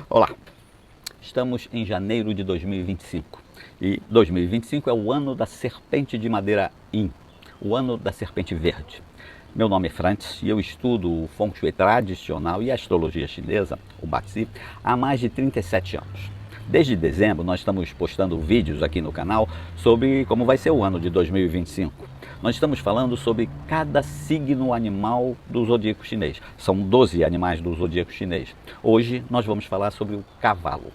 Olá, estamos em janeiro de 2025 e 2025 é o ano da serpente de madeira Yin, o ano da serpente verde. Meu nome é Francis e eu estudo o Feng Shui tradicional e a astrologia chinesa, o Bazi, há mais de 37 anos. Desde dezembro nós estamos postando vídeos aqui no canal sobre como vai ser o ano de 2025. Nós estamos falando sobre cada signo animal do zodíaco chinês. São 12 animais do zodíaco chinês. Hoje nós vamos falar sobre o cavalo.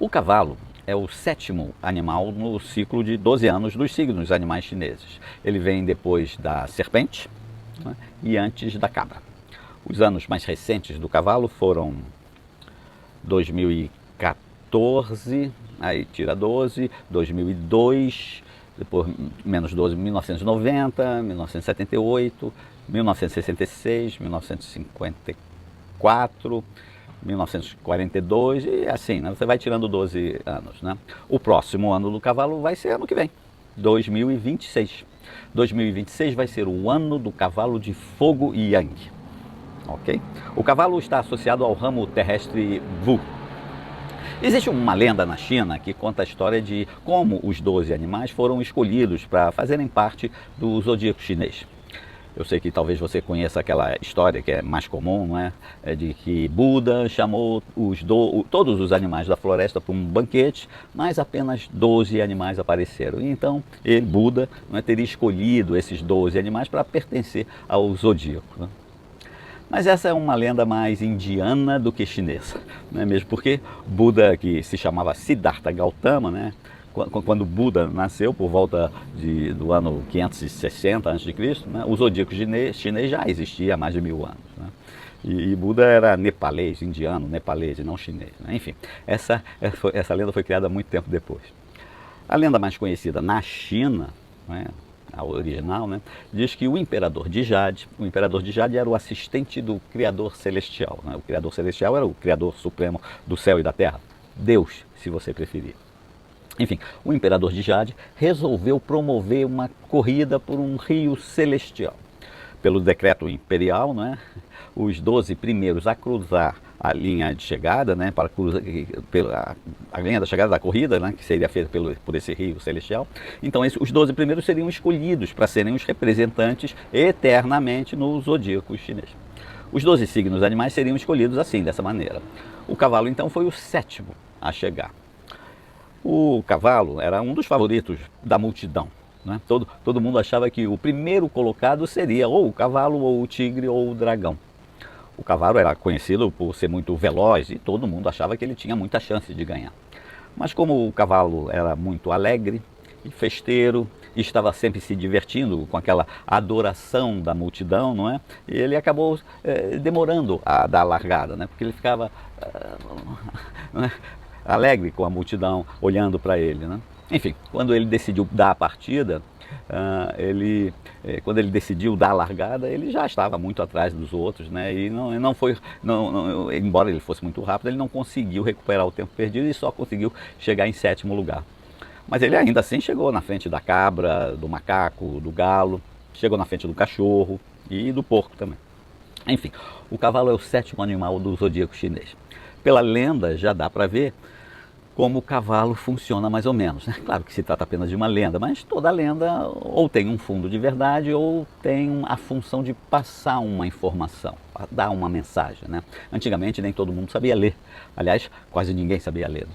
O cavalo é o sétimo animal no ciclo de 12 anos dos signos animais chineses. Ele vem depois da serpente, né, e antes da cabra. Os anos mais recentes do cavalo foram 2014, aí tira 12, 2002, depois menos 12, 1990, 1978, 1966, 1954, 1942 e assim, né? Você vai tirando 12 anos, né? O próximo ano do cavalo vai ser ano que vem, 2026. 2026 vai ser o ano do cavalo de fogo e yang, ok? O cavalo está associado ao ramo terrestre Wu. Existe uma lenda na China que conta a história de como os 12 animais foram escolhidos para fazerem parte do zodíaco chinês. Eu sei que talvez você conheça aquela história que é mais comum, não é? É de que Buda chamou todos os animais da floresta para um banquete, mas apenas 12 animais apareceram. E então ele, Buda, não é, teria escolhido esses 12 animais para pertencer ao zodíaco, né? Mas essa é uma lenda mais indiana do que chinesa, não é mesmo? Porque Buda, que se chamava Siddhartha Gautama, né? Quando Buda nasceu, por volta do ano 560 a.C., né, o zodíaco chinês já existia há mais de 1000 anos. Né? E Buda era nepalês, indiano, nepalês e não chinês. Né? Enfim, essa lenda foi criada muito tempo depois. A lenda mais conhecida na China, né, a original, né, diz que o imperador de Jade era o assistente do Criador Celestial. Né? O Criador Celestial era o Criador Supremo do céu e da terra, Deus, se você preferir. Enfim, o imperador de Jade resolveu promover uma corrida por um rio celestial. Pelo decreto imperial, né, os 12 primeiros a cruzar a linha de chegada, né, para cruzar a linha da chegada da corrida, né, que seria feita por esse rio celestial. Então os 12 primeiros seriam escolhidos para serem os representantes eternamente no zodíaco chinês. Os 12 signos animais seriam escolhidos assim, dessa maneira. O cavalo então foi o sétimo a chegar. O cavalo era um dos favoritos da multidão, né? Todo mundo achava que o primeiro colocado seria ou o cavalo, ou o tigre, ou o dragão. O cavalo era conhecido por ser muito veloz e todo mundo achava que ele tinha muita chance de ganhar. Mas como o cavalo era muito alegre e festeiro e estava sempre se divertindo com aquela adoração da multidão, não é? E ele acabou demorando a dar a largada, né? Porque ele ficava não é, alegre com a multidão olhando para ele, né? Enfim, quando ele decidiu dar a partida, quando ele decidiu dar a largada, ele já estava muito atrás dos outros, né? E embora ele fosse muito rápido, ele não conseguiu recuperar o tempo perdido e só conseguiu chegar em sétimo lugar. Mas ele ainda assim chegou na frente da cabra, do macaco, do galo, chegou na frente do cachorro e do porco também. Enfim, o cavalo é o sétimo animal do zodíaco chinês. Pela lenda já dá para ver como o cavalo funciona mais ou menos, né? Claro que se trata apenas de uma lenda, mas toda lenda ou tem um fundo de verdade ou tem a função de passar uma informação, dar uma mensagem, né? Antigamente nem todo mundo sabia ler, aliás, quase ninguém sabia ler.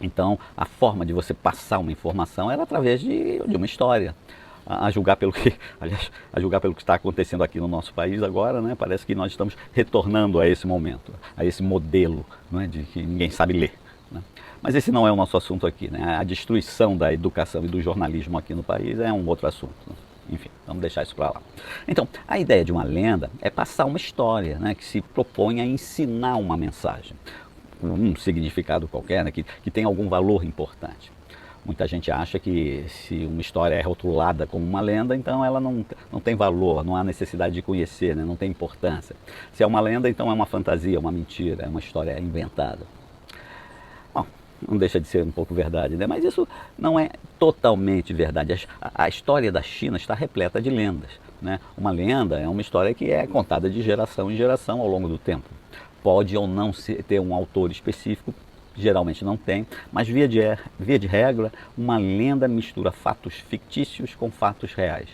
Então a forma de você passar uma informação era através de uma história. A julgar pelo que está acontecendo aqui no nosso país agora, né? Parece que nós estamos retornando a esse momento, a esse modelo, não é? De que ninguém sabe ler, né? Mas esse não é o nosso assunto aqui, né? A destruição da educação e do jornalismo aqui no país é um outro assunto, né? Enfim, vamos deixar isso para lá. Então, a ideia de uma lenda é passar uma história, né, que se propõe a ensinar uma mensagem, um significado qualquer, né, que tem algum valor importante. Muita gente acha que se uma história é rotulada como uma lenda, então ela não tem valor, não há necessidade de conhecer, né? Não tem importância. Se é uma lenda, então é uma fantasia, uma mentira, é uma história inventada. Bom, não deixa de ser um pouco verdade, né? Mas isso não é totalmente verdade. A história da China está repleta de lendas, né? Uma lenda é uma história que é contada de geração em geração ao longo do tempo. pode ou não ter um autor específico, geralmente não tem, mas via de regra, uma lenda mistura fatos fictícios com fatos reais.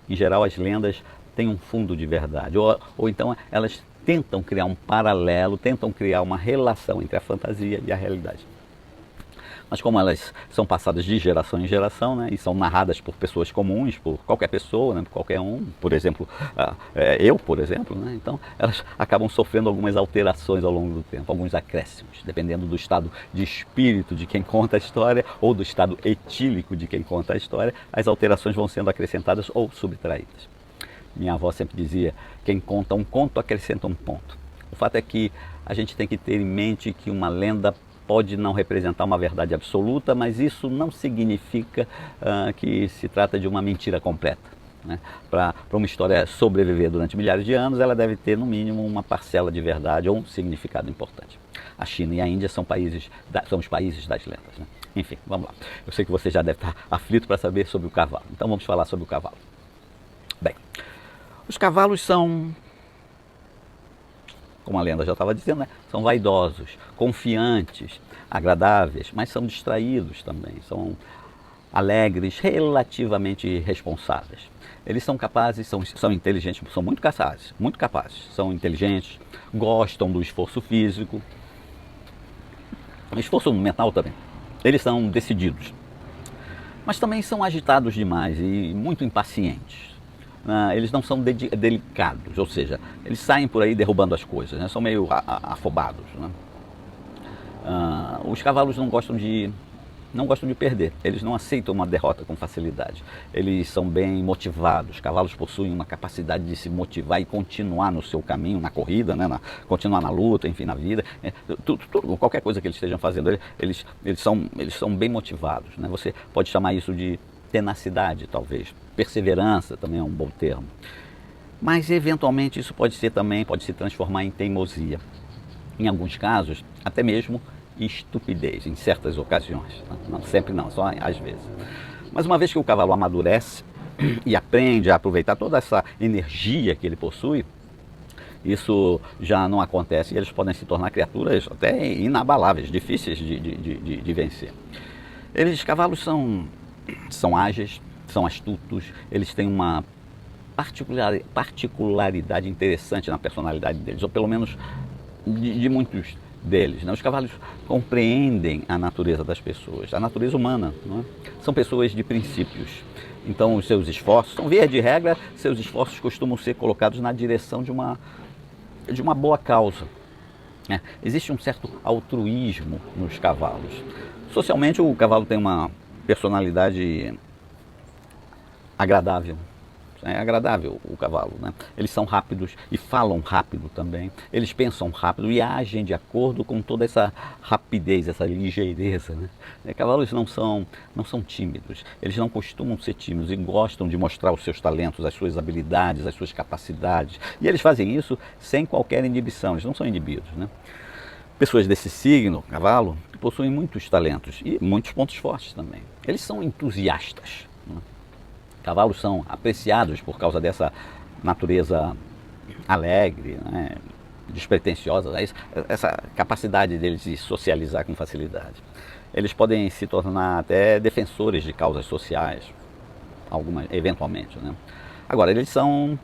Em geral, as lendas têm um fundo de verdade, ou então elas tentam criar um paralelo, tentam criar uma relação entre a fantasia e a realidade. Mas como elas são passadas de geração em geração, né, e são narradas por pessoas comuns, por qualquer pessoa, né, por qualquer um, por exemplo, eu, por exemplo, né, então elas acabam sofrendo algumas alterações ao longo do tempo, alguns acréscimos, dependendo do estado de espírito de quem conta a história ou do estado etílico de quem conta a história, as alterações vão sendo acrescentadas ou subtraídas. Minha avó sempre dizia, quem conta um conto acrescenta um ponto. O fato é que a gente tem que ter em mente que uma lenda pode não representar uma verdade absoluta, mas isso não significa que se trata de uma mentira completa. Né? Para uma história sobreviver durante milhares de anos, ela deve ter no mínimo uma parcela de verdade ou um significado importante. A China e a Índia são os países das lendas. Né? Enfim, vamos lá. Eu sei que você já deve estar aflito para saber sobre o cavalo, então vamos falar sobre o cavalo. Bem, os cavalos são, como a lenda já estava dizendo, né? São vaidosos, confiantes, agradáveis, mas são distraídos também, são alegres, relativamente responsáveis. Eles são capazes, são inteligentes, são muito capazes, são inteligentes, gostam do esforço físico, esforço mental também. Eles são decididos, mas também são agitados demais e muito impacientes. Eles não são delicados, ou seja, eles saem por aí derrubando as coisas, né? São meio afobados. Né? Os cavalos não gostam de perder, eles não aceitam uma derrota com facilidade. Eles são bem motivados, os cavalos possuem uma capacidade de se motivar e continuar no seu caminho, na corrida, né? Continuar na luta, enfim, na vida. Qualquer coisa que eles estejam fazendo, eles são bem motivados. Né? Você pode chamar isso de tenacidade, talvez. Perseverança também é um bom termo. Mas, eventualmente, isso pode se transformar em teimosia. Em alguns casos, até mesmo estupidez, em certas ocasiões. Não sempre não, só às vezes. Mas uma vez que o cavalo amadurece e aprende a aproveitar toda essa energia que ele possui, isso já não acontece e eles podem se tornar criaturas até inabaláveis, difíceis de vencer. Os cavalos são ágeis, são astutos, eles têm uma particularidade interessante na personalidade deles, ou pelo menos de muitos deles. Né? Os cavalos compreendem a natureza das pessoas, a natureza humana. Não é? São pessoas de princípios. Então os seus esforços, via de regra, seus esforços costumam ser colocados na direção de uma boa causa. Né? Existe um certo altruísmo nos cavalos. Socialmente o cavalo tem uma personalidade agradável. É agradável o cavalo, né? Eles são rápidos e falam rápido também. Eles pensam rápido e agem de acordo com toda essa rapidez, essa ligeireza, né? Cavalos não são tímidos. Eles não costumam ser tímidos e gostam de mostrar os seus talentos, as suas habilidades, as suas capacidades. E eles fazem isso sem qualquer inibição. Eles não são inibidos, né? Pessoas desse signo, cavalo, possuem muitos talentos e muitos pontos fortes também. Eles são entusiastas. Né? Cavalos são apreciados por causa dessa natureza alegre, né? Despretensiosa, essa capacidade deles de socializar com facilidade. Eles podem se tornar até defensores de causas sociais, eventualmente. Né? Agora, eles são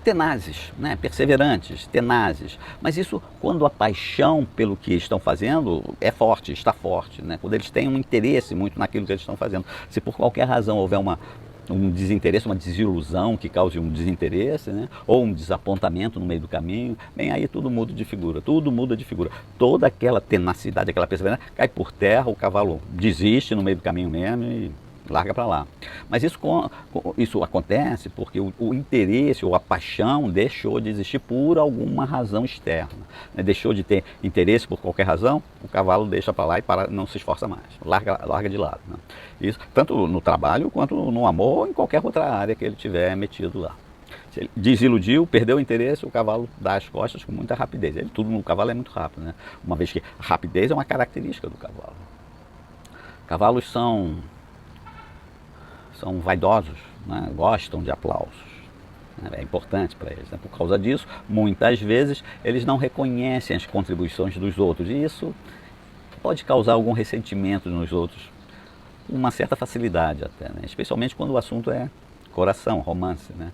tenazes, né? Perseverantes, tenazes, mas isso quando a paixão pelo que estão fazendo é forte, está forte, né? Quando eles têm um interesse muito naquilo que eles estão fazendo. Se por qualquer razão houver um desinteresse, uma desilusão que cause um desinteresse, né? Ou um desapontamento no meio do caminho, bem, aí tudo muda de figura, toda aquela tenacidade, aquela perseverança cai por terra, o cavalo desiste no meio do caminho mesmo e larga para lá. Mas isso acontece porque o interesse ou a paixão deixou de existir por alguma razão externa. Né? Deixou de ter interesse por qualquer razão, o cavalo deixa para lá e não se esforça mais, larga de lado. Né? Isso tanto no trabalho quanto no amor ou em qualquer outra área que ele tiver metido lá. Se ele desiludiu, perdeu o interesse, o cavalo dá as costas com muita rapidez. Tudo no cavalo é muito rápido, né? Uma vez que a rapidez é uma característica do cavalo. Cavalos são vaidosos, né? Gostam de aplausos. né? É importante para eles, né? Por causa disso, muitas vezes eles não reconhecem as contribuições dos outros e isso pode causar algum ressentimento nos outros, uma certa facilidade até, né? Especialmente quando o assunto é coração, romance, né?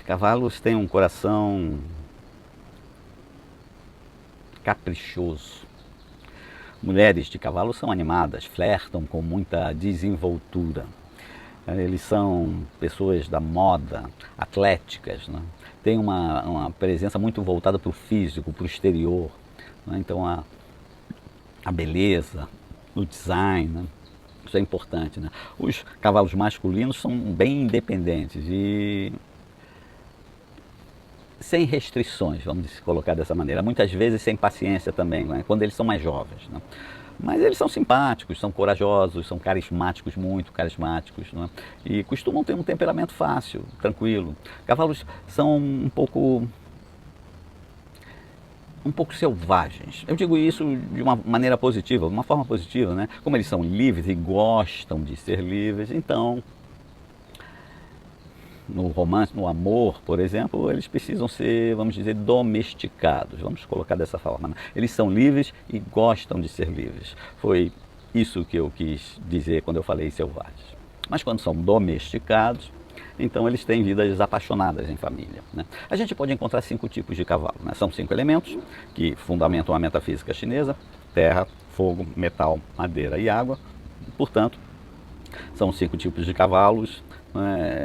Cavalos têm um coração caprichoso. Mulheres de cavalo são animadas, flertam com muita desenvoltura. Eles são pessoas da moda, atléticas, né? Tem uma presença muito voltada para o físico, para o exterior, né? Então a beleza, o design, né? Isso é importante, né? Os cavalos masculinos são bem independentes e sem restrições, vamos colocar dessa maneira. Muitas vezes sem paciência também, né? Quando eles são mais jovens, né? Mas eles são simpáticos, são corajosos, são carismáticos, muito carismáticos, né? E costumam ter um temperamento fácil, tranquilo. Cavalos são um pouco selvagens. Eu digo isso de uma maneira positiva, de uma forma positiva, né? Como eles são livres e gostam de ser livres, então no romance, no amor, por exemplo, eles precisam ser, vamos dizer, domesticados, vamos colocar dessa forma, né? Eles são livres e gostam de ser livres. Foi isso que eu quis dizer quando eu falei selvagens. Mas quando são domesticados, então eles têm vidas apaixonadas em família, né? A gente pode encontrar 5 tipos de cavalo, né? São 5 elementos que fundamentam a metafísica chinesa: terra, fogo, metal, madeira e água. Portanto, são 5 tipos de cavalos.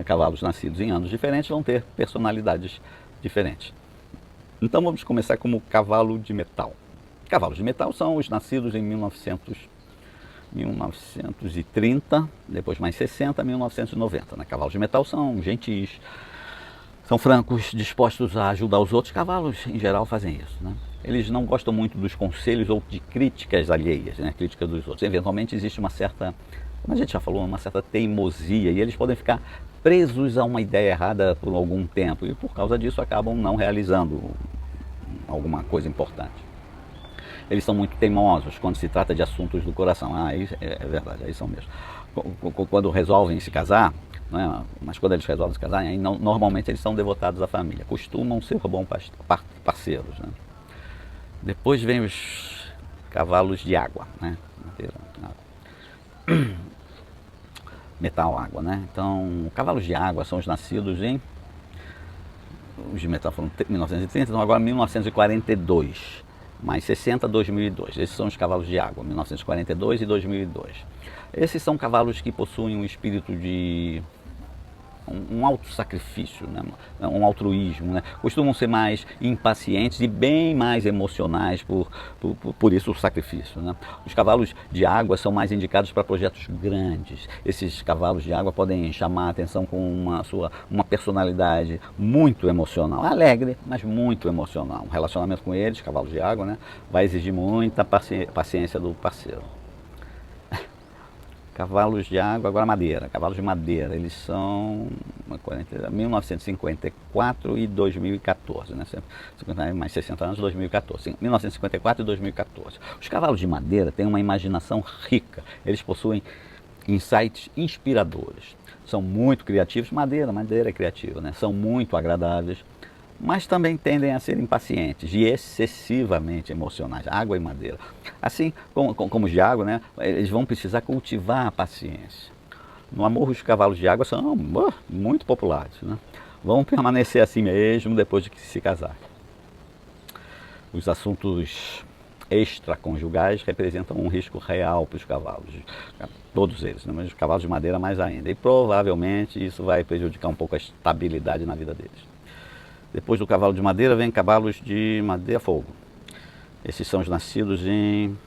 Cavalos nascidos em anos diferentes vão ter personalidades diferentes. Então vamos começar como cavalo de metal. Cavalos de metal são os nascidos em 1930, depois mais 60, 1990. Né? Cavalos de metal são gentis, são francos, dispostos a ajudar os outros. Cavalos, em geral, fazem isso, né? Eles não gostam muito dos conselhos ou de críticas alheias, né? Críticas dos outros. Eventualmente existe uma certa, como a gente já falou, uma certa teimosia e eles podem ficar presos a uma ideia errada por algum tempo e por causa disso acabam não realizando alguma coisa importante. Eles são muito teimosos quando se trata de assuntos do coração. Isso é verdade, aí são mesmo. Quando resolvem se casar, né? Mas quando eles resolvem se casar, aí normalmente eles são devotados à família, costumam ser bons parceiros, né? Depois vem os cavalos de água, né? Metal, água, né? Então, cavalos de água são os nascidos em... Os de metal foram 1930, então agora 1942, mais 60, 2002. Esses são os cavalos de água, 1942 e 2002. Esses são cavalos que possuem um espírito de... um autossacrifício, né? Um altruísmo, né? Costumam ser mais impacientes e bem mais emocionais, por isso o sacrifício, né? Os cavalos de água são mais indicados para projetos grandes. Esses cavalos de água podem chamar a atenção com uma personalidade muito emocional, alegre, mas muito emocional. Um relacionamento com eles, cavalos de água, né? Vai exigir muita paciência do parceiro. Cavalos de água, agora madeira. Cavalos de madeira, eles são 1954 e 2014, né? Mais 60 anos, 2014. 1954 e 2014. Os cavalos de madeira têm uma imaginação rica. Eles possuem insights inspiradores. São muito criativos. Madeira é criativa, né? São muito agradáveis, mas também tendem a ser impacientes e excessivamente emocionais. Água e madeira. Assim como os de água, né, eles vão precisar cultivar a paciência. No amor, os cavalos de água são muito populares, né? Vão permanecer assim mesmo depois de que se casar. Os assuntos extraconjugais representam um risco real para os cavalos, todos eles, né? Mas os cavalos de madeira mais ainda. E provavelmente isso vai prejudicar um pouco a estabilidade na vida deles. Depois do cavalo de madeira vem cavalos de madeira fogo. Esses são os nascidos em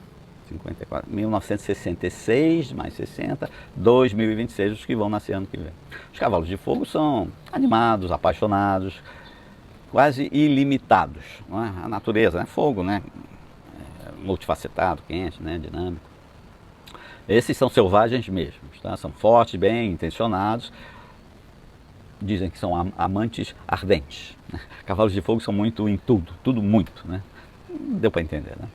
1966, mais 60, 2026, os que vão nascer ano que vem. Os cavalos de fogo são animados, apaixonados, quase ilimitados, não é? A natureza, né? Fogo, né? Multifacetado, quente, né? Dinâmico. Esses são selvagens mesmo, tá? São fortes, bem intencionados. Dizem que são amantes ardentes, né? Cavalos de fogo são muito em tudo muito, né? Deu para entender, né?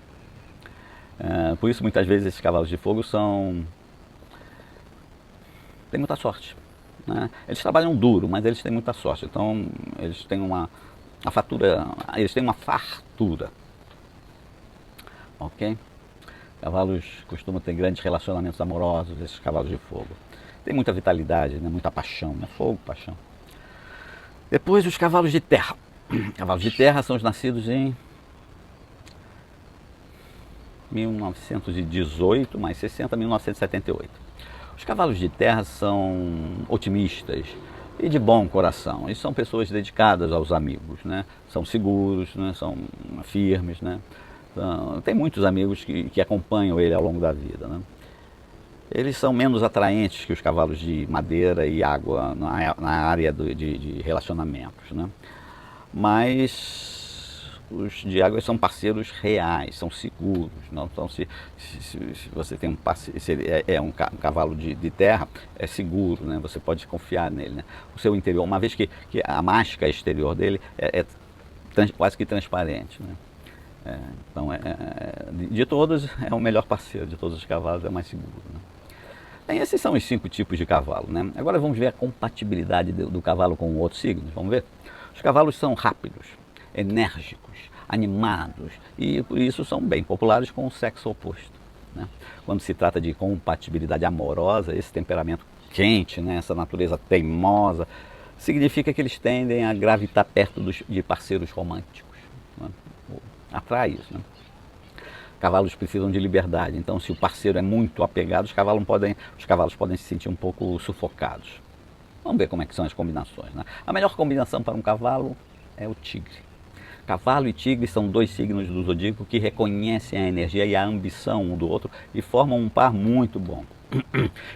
Por isso muitas vezes esses cavalos de fogo têm muita sorte. né? Eles trabalham duro, mas eles têm muita sorte. Então eles têm eles têm uma fartura, ok? Cavalos costumam ter grandes relacionamentos amorosos, esses cavalos de fogo. Tem muita vitalidade, né? Muita paixão, né? Fogo, paixão. Depois os cavalos de terra. Cavalos de terra são os nascidos em 1918, mais 60, 1978. Os cavalos de terra são otimistas e de bom coração. E são pessoas dedicadas aos amigos, né? São seguros, né? São firmes, né? Então, tem muitos amigos que acompanham ele ao longo da vida, né? Eles são menos atraentes que os cavalos de madeira e água na área de relacionamentos, né? Mas os de água são parceiros reais, são seguros. Não? Então, se você tem um parceiro, se ele um cavalo de terra, é seguro, né? Você pode confiar nele, né? O seu interior, uma vez que a máscara exterior dele é quase que transparente, né? Então, de todos, é o melhor parceiro, de todos os cavalos é o mais seguro, né? Bem, esses são os 5 tipos de cavalo, né? Agora vamos ver a compatibilidade do cavalo com outros signos, vamos ver? Os cavalos são rápidos, enérgicos, animados e por isso são bem populares com o sexo oposto, né? Quando se trata de compatibilidade amorosa, esse temperamento quente, né? Essa natureza teimosa, significa que eles tendem a gravitar perto de parceiros românticos, né? Atrai isso, né? Cavalos precisam de liberdade, então se o parceiro é muito apegado, os cavalos podem se sentir um pouco sufocados. Vamos ver como é que são as combinações, né? A melhor combinação para um cavalo é o tigre. Cavalo e tigre são 2 signos do zodíaco que reconhecem a energia e a ambição um do outro e formam um par muito bom.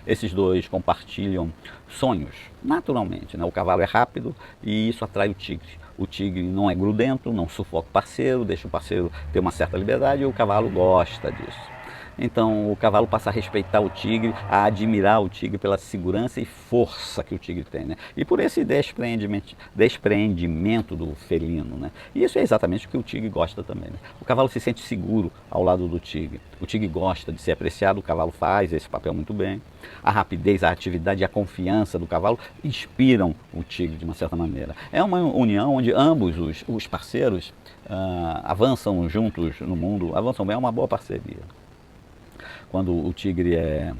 Esses 2 compartilham sonhos, naturalmente, né? O cavalo é rápido e isso atrai o tigre. O tigre não é grudento, não sufoca o parceiro, deixa o parceiro ter uma certa liberdade e o cavalo gosta disso. Então o cavalo passa a respeitar o tigre, a admirar o tigre pela segurança e força que o tigre tem, né? E por esse despreendimento do felino, né? E isso é exatamente o que o tigre gosta também, né? O cavalo se sente seguro ao lado do tigre. O tigre gosta de ser apreciado, o cavalo faz esse papel muito bem. A rapidez, a atividade e a confiança do cavalo inspiram o tigre de uma certa maneira. É uma união onde ambos os parceiros avançam juntos no mundo, avançam bem, é uma boa parceria. Quando o tigre é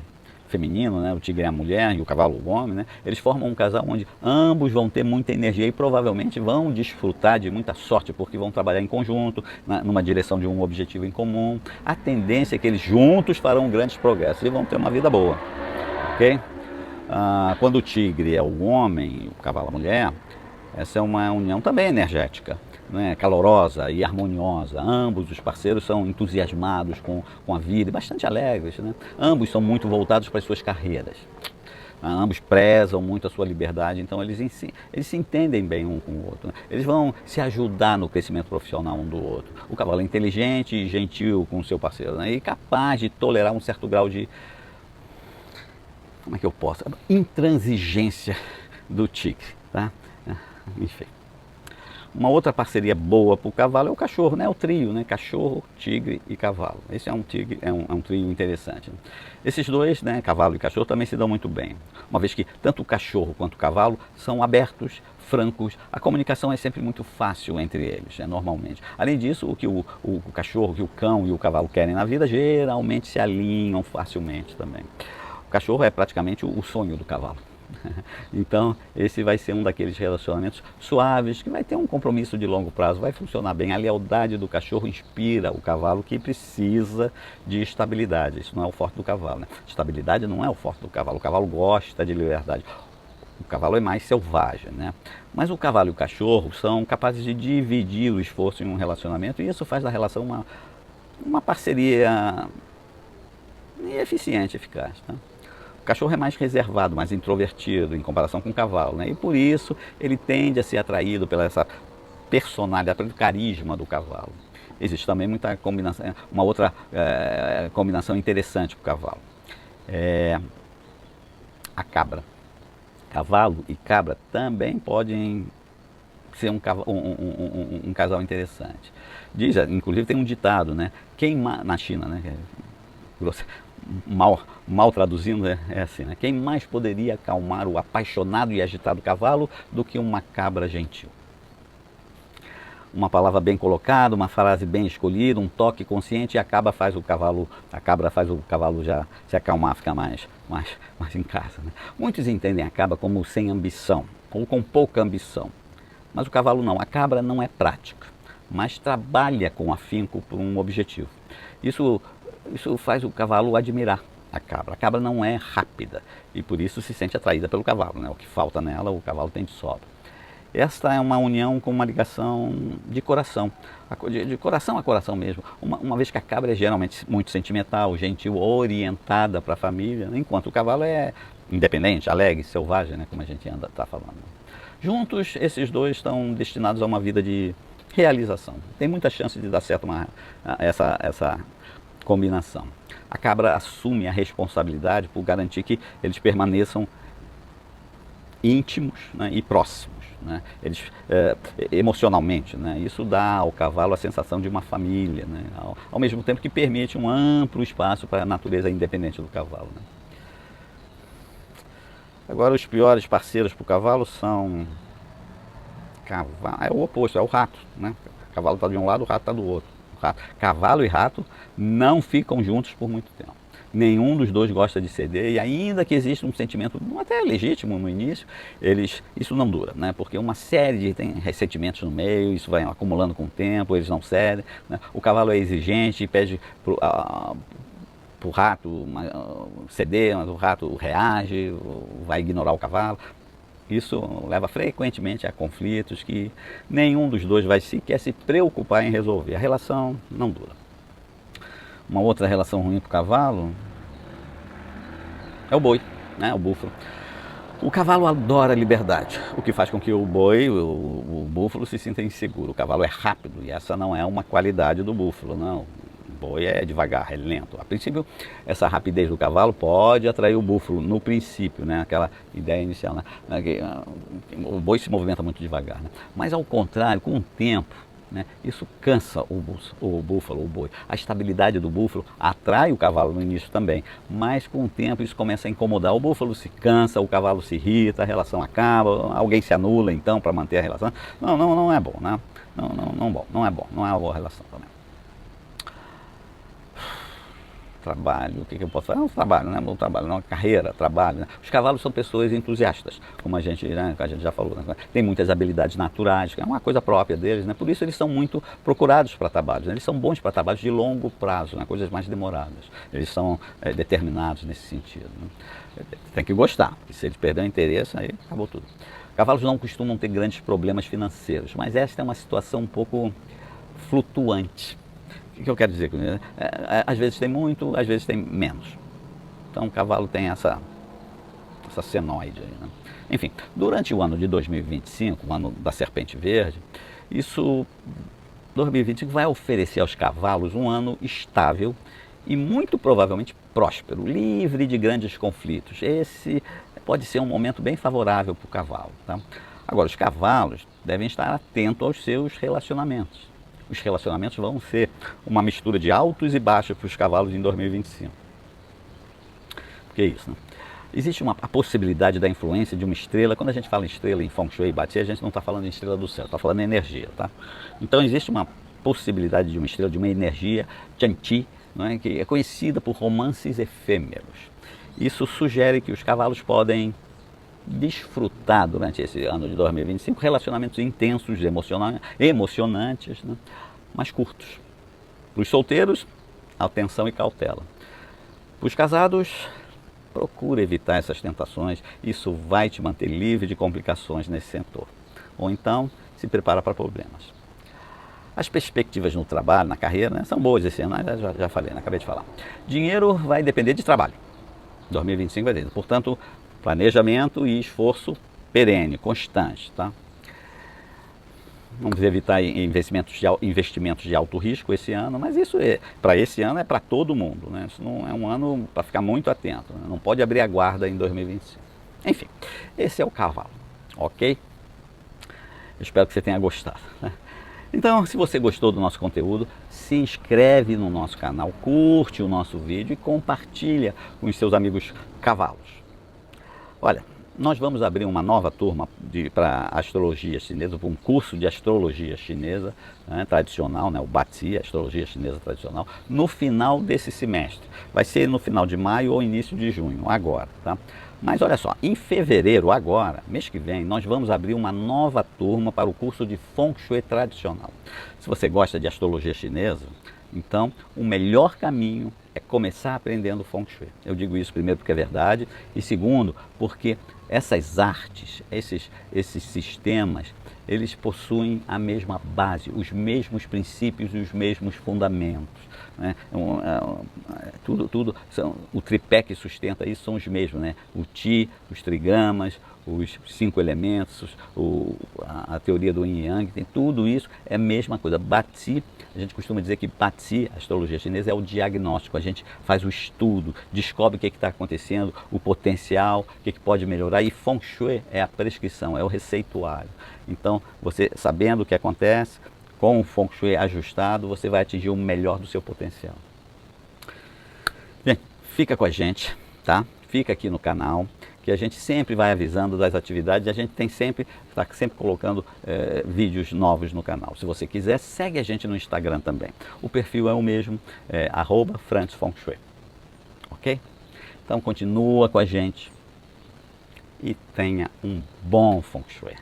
feminino, né, o tigre é a mulher e o cavalo o homem, né, eles formam um casal onde ambos vão ter muita energia e provavelmente vão desfrutar de muita sorte, porque vão trabalhar em conjunto, numa direção de um objetivo em comum. A tendência é que eles juntos farão grandes progressos e vão ter uma vida boa, ok? Quando o tigre é o homem e o cavalo a mulher, essa é uma união também energética, né, calorosa e harmoniosa. Ambos os parceiros são entusiasmados com a vida e bastante alegres, né? Ambos são muito voltados para as suas carreiras. Ambos prezam muito a sua liberdade, então eles se entendem bem um com o outro, né? Eles vão se ajudar no crescimento profissional um do outro. O cavalo é inteligente e gentil com o seu parceiro, né? E capaz de tolerar um certo grau de, como é que eu posso? Intransigência do tigre, tá? Enfim. Uma outra parceria boa para o cavalo é o cachorro, né? O trio, né? Cachorro, tigre e cavalo. Esse é um trio interessante, né? Esses 2, né? Cavalo e cachorro, também se dão muito bem. Uma vez que tanto o cachorro quanto o cavalo são abertos, francos, a comunicação é sempre muito fácil entre eles, né? Normalmente. Além disso, o que o cachorro, o que o cão e o cavalo querem na vida, geralmente se alinham facilmente também. O cachorro é praticamente o sonho do cavalo. Então esse vai ser um daqueles relacionamentos suaves, que vai ter um compromisso de longo prazo, vai funcionar bem. A lealdade do cachorro inspira o cavalo, que precisa de estabilidade. Isso não é o forte do cavalo, né? Estabilidade não é o forte do cavalo. O cavalo gosta de liberdade. O cavalo é mais selvagem, né? Mas o cavalo e o cachorro são capazes de dividir o esforço em um relacionamento, e isso faz da relação uma parceria eficiente, eficaz, tá? O cachorro é mais reservado, mais introvertido em comparação com o cavalo, né? E por isso ele tende a ser atraído pela essa personalidade, pelo carisma do cavalo. Existe também muita combinação, uma outra combinação interessante para o cavalo. A cabra. Cavalo e cabra também podem ser um casal interessante. Diz, inclusive tem um ditado, né? Na China, né? mal traduzindo, é assim, né? Quem mais poderia acalmar o apaixonado e agitado cavalo do que uma cabra gentil? Uma palavra bem colocada, uma frase bem escolhida, um toque consciente e a cabra faz o cavalo já se acalmar, ficar mais em casa, né? Muitos entendem a cabra como sem ambição, ou com pouca ambição. Mas o cavalo não, a cabra não é prática, mas trabalha com afinco por um objetivo. Isso faz o cavalo admirar a cabra. A cabra não é rápida e por isso se sente atraída pelo cavalo, né? O que falta nela, o cavalo tem de sobra. Esta é uma união com uma ligação de coração, de coração a coração mesmo, uma vez que a cabra é geralmente muito sentimental, gentil, orientada para a família, enquanto o cavalo é independente, alegre, selvagem, né, como a gente está falando. Juntos, esses dois estão destinados a uma vida de realização. Tem muita chance de dar certo essa combinação. A cabra assume a responsabilidade por garantir que eles permaneçam íntimos, né, e próximos, né, eles, emocionalmente, né, isso dá ao cavalo a sensação de uma família, né, ao mesmo tempo que permite um amplo espaço para a natureza independente do cavalo, né. Agora, os piores parceiros para o cavalo são é o oposto, é o rato, né. O cavalo está de um lado, o rato está do outro. Cavalo e rato não ficam juntos por muito tempo. Nenhum dos dois gosta de ceder, e ainda que exista um sentimento até legítimo no início, isso não dura, né? Porque uma série de tem ressentimentos no meio, isso vai acumulando com o tempo, eles não cedem, né? O cavalo é exigente e pede para o rato ceder, mas o rato reage, vai ignorar o cavalo. Isso leva frequentemente a conflitos que nenhum dos dois vai sequer se preocupar em resolver. A relação não dura. Uma outra relação ruim para o cavalo é o boi, né? O búfalo. O cavalo adora a liberdade, o que faz com que o boi, o búfalo, se sinta inseguro. O cavalo é rápido e essa não é uma qualidade do búfalo, não. O boi é devagar, é lento. A princípio, essa rapidez do cavalo pode atrair o búfalo, no princípio, né? Aquela ideia inicial, né? O boi se movimenta muito devagar, né? Mas ao contrário, com o tempo, né, isso cansa o búfalo, o boi. A estabilidade do búfalo atrai o cavalo no início também, mas com o tempo isso começa a incomodar. O búfalo se cansa, o cavalo se irrita, a relação acaba, alguém se anula então para manter a relação. Não é bom, né? Não é bom, não é uma boa relação também. Trabalho, o que eu posso fazer? É um trabalho, né? Bom trabalho, não é uma carreira, trabalho, né? Os cavalos são pessoas entusiastas, como a gente já falou, né? Tem muitas habilidades naturais, que é uma coisa própria deles, né? Por isso eles são muito procurados para trabalhos, né? Eles são bons para trabalhos de longo prazo, né? Coisas mais demoradas. Eles são determinados nesse sentido, né? Tem que gostar, porque se eles perderem o interesse, aí acabou tudo. Cavalos não costumam ter grandes problemas financeiros, mas esta é uma situação um pouco flutuante. O que eu quero dizer com isso? Às vezes tem muito, às vezes tem menos. Então o cavalo tem essa senoide aí, né? Enfim, durante o ano de 2025, o ano da Serpente Verde, 2025 vai oferecer aos cavalos um ano estável e muito provavelmente próspero, livre de grandes conflitos. Esse pode ser um momento bem favorável para o cavalo, tá? Agora, os cavalos devem estar atentos aos seus relacionamentos. Os relacionamentos vão ser uma mistura de altos e baixos para os cavalos em 2025. Que é isso, né? Existe a possibilidade da influência de uma estrela. Quando a gente fala em estrela, em Feng Shui, Batia, a gente não está falando em estrela do céu, está falando em energia, tá? Então existe uma possibilidade de uma estrela, de uma energia, Tianqi, não é? Que é conhecida por romances efêmeros. Isso sugere que os cavalos podem desfrutar durante esse ano de 2025 relacionamentos intensos, emocionantes, né? Mas curtos. Para os solteiros, atenção e cautela. Para os casados, procura evitar essas tentações, isso vai te manter livre de complicações nesse setor. Ou então, se prepara para problemas. As perspectivas no trabalho, na carreira, né, são boas esse ano, já falei, né, acabei de falar. Dinheiro vai depender de trabalho. 2025 vai depender. Portanto, planejamento e esforço perene, constante, tá? Vamos evitar investimentos de alto risco esse ano, mas isso para esse ano é para todo mundo, né? Isso não é um ano para ficar muito atento, né? Não pode abrir a guarda em 2025. Enfim, esse é o cavalo, ok? Eu espero que você tenha gostado, né? Então, se você gostou do nosso conteúdo, se inscreve no nosso canal, curte o nosso vídeo e compartilha com os seus amigos cavalos. Olha, nós vamos abrir uma nova turma para astrologia chinesa, para um curso de astrologia chinesa, né, tradicional, né, o Batsi, astrologia chinesa tradicional, no final desse semestre. Vai ser no final de maio ou início de junho, agora, tá? Mas olha só, em fevereiro, agora, mês que vem, nós vamos abrir uma nova turma para o curso de Feng Shui tradicional. Se você gosta de astrologia chinesa, então o melhor caminho é começar aprendendo Feng Shui. Eu digo isso primeiro porque é verdade, e segundo, porque essas artes, esses sistemas, eles possuem a mesma base, os mesmos princípios e os mesmos fundamentos. Né? O tripé que sustenta isso são os mesmos, né? O Qi, os trigramas, os 5 elementos, a teoria do Yin Yang, tem tudo isso, é a mesma coisa. Batsi, a gente costuma dizer que Batsi, a astrologia chinesa, é o diagnóstico. A gente faz o estudo, descobre o que está acontecendo, o potencial, o que pode melhorar. E Feng Shui é a prescrição, é o receituário. Então, você sabendo o que acontece, com o Feng Shui ajustado, você vai atingir o melhor do seu potencial. Bem, fica com a gente, tá? Fica aqui no canal, que a gente sempre vai avisando das atividades, a gente está sempre colocando vídeos novos no canal. Se você quiser, segue a gente no Instagram também. O perfil é o mesmo, @FrancisFengShui. Ok? Então continua com a gente e tenha um bom Feng Shui.